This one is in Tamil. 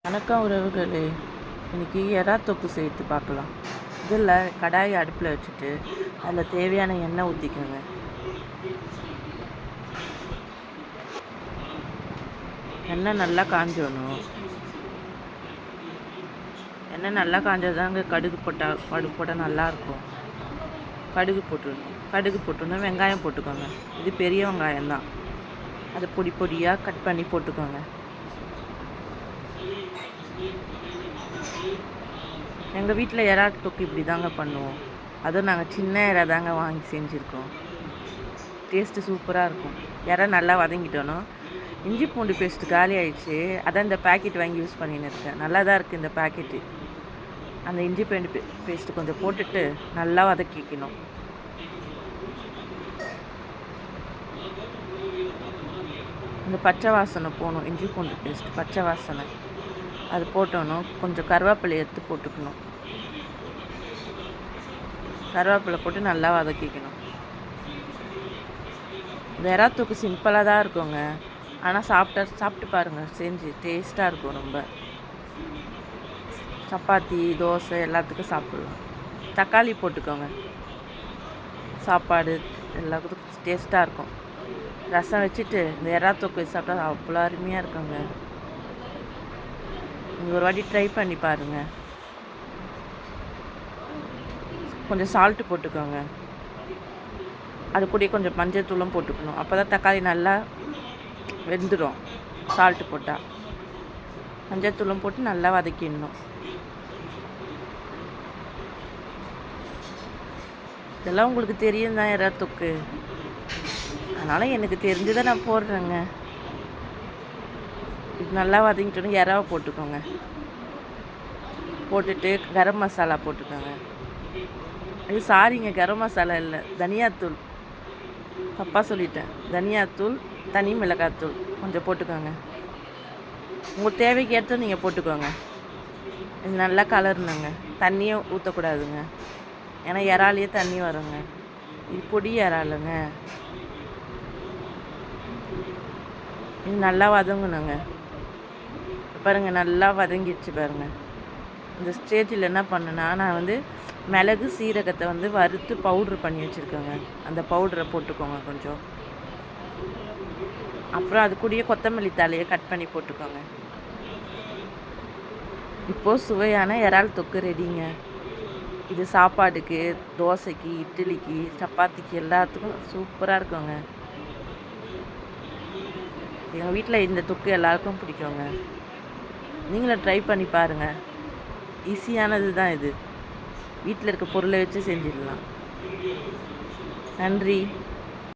வணக்கம் உறவுகளே, இன்றைக்கி எறா தொக்கு சேர்த்து பார்க்கலாம். இதில் கடாயை அடுப்பில் வச்சுட்டு அதில் தேவையான எண்ணெய் ஊற்றிக்கோங்க. எண்ணெய் நல்லா காஞ்சணும். எண்ணெய் நல்லா காஞ்சதாங்க கடுகு போட்டால் நல்லாயிருக்கும். கடுகு போட்டுடணும். வெங்காயம் போட்டுக்கோங்க. இது பெரிய வெங்காயம் தான், அதை பொடியாக கட் பண்ணி போட்டுக்கோங்க. எங்கள் வீட்டில் எறா தொக்கு இப்படி தாங்க பண்ணுவோம். அதுவும் நாங்கள் சின்ன எறா தாங்க வாங்கி செஞ்சுருக்கோம். டேஸ்ட்டு சூப்பராக இருக்கும். எறா நல்லா வதங்கிட்டோம். இஞ்சி பூண்டு பேஸ்ட்டு காலி ஆகிடுச்சு. அதான் இந்த பேக்கெட் வாங்கி யூஸ் பண்ணின்னு இருக்கேன். நல்லா தான் இருக்குது இந்த பேக்கெட்டு. அந்த இஞ்சி பூண்டு பேஸ்ட்டு கொஞ்சம் போட்டுட்டு நல்லா வதக்கிக்கணும். அந்த பச்சை வாசனை போகணும். இஞ்சி பூண்டு பேஸ்ட்டு பச்சை வாசனை அது போட்டோணும். கொஞ்சம் கருவேப்பிலை எடுத்து போட்டுக்கணும். கருவேப்பிலை போட்டு நல்லா வதக்கிக்கணும். இந்த எறா தொக்கு சிம்பிளாக தான் இருக்குங்க, ஆனால் சாப்பிட்டு பாருங்கள், செஞ்சு டேஸ்ட்டாக இருக்கும். ரொம்ப சப்பாத்தி தோசை எல்லாத்துக்கும் சாப்பிட்லாம். தக்காளி போட்டுக்கோங்க. சாப்பாடு எல்லாத்துக்கும் டேஸ்ட்டாக இருக்கும். ரசம் வச்சுட்டு இந்த எறா தொக்கு சாப்பிட்டா அவ்வளோ அருமையாக இருக்குங்க. நீங்கள் ஒரு வாட்டி ட்ரை பண்ணி பாருங்கள். கொஞ்சம் சால்ட்டு போட்டுக்கோங்க. அது கூட கொஞ்சம் மஞ்சள் தூளும் போட்டுக்கணும். அப்போ தான் தக்காளி நல்லா வெந்துடும். சால்ட்டு போட்டால் மஞ்சள் தூளும் போட்டு நல்லா வதக்கிடணும். இதெல்லாம் உங்களுக்கு தெரியும் தான் எறா தொக்கு, அதனால் எனக்கு தெரிஞ்சதை நான் போடுறேங்க. இது நல்லா வதங்கிட்டோன்னு எறாவை போட்டுக்கோங்க. போட்டுட்டு கரம் மசாலா போட்டுக்கோங்க. இது சாரிங்க, கரம் மசாலா இல்லை, தனியாத்தூள். தப்பாக சொல்லிட்டேன். தனியாத்தூள், தனி மிளகாத்தூள் கொஞ்சம் போட்டுக்கோங்க. உங்கள் தேவைக்கு ஏற்ற நீங்கள் போட்டுக்கோங்க. இது நல்லா கலரணுங்க. தண்ணியே ஊற்றக்கூடாதுங்க, ஏன்னா இறாலையே தண்ணி வருங்க. இது பொடி இறாலுங்க. இது நல்லா வதங்கணுங்க. பாருங்கள், நல்லா வதங்கிடுச்சு பாருங்கள். இந்த ஸ்டேஜில் என்ன பண்ணுன்னா, நான் மிளகு சீரகத்தை வறுத்து பவுட்ரு பண்ணி வச்சுருக்கேங்க. அந்த பவுடரை போட்டுக்கோங்க கொஞ்சம். அப்புறம் அது கூடயே கொத்தமல்லி தலையை கட் பண்ணி போட்டுக்கோங்க. இப்போது சுவையான இறால் தொக்கு ரெடிங்க. இது சாப்பாடுக்கு, தோசைக்கு, இட்லிக்கு, சப்பாத்திக்கு எல்லாத்துக்கும் சூப்பராக இருக்குங்க. எங்கள் வீட்டில் இந்த தொக்கு எல்லாருக்கும் பிடிக்குங்க. நீங்களும் ட்ரை பண்ணி பாருங்கள். ஈஸியானது தான் இது. வீட்டில் இருக்க பொருளை வச்சு செஞ்சிடலாம். நன்றி.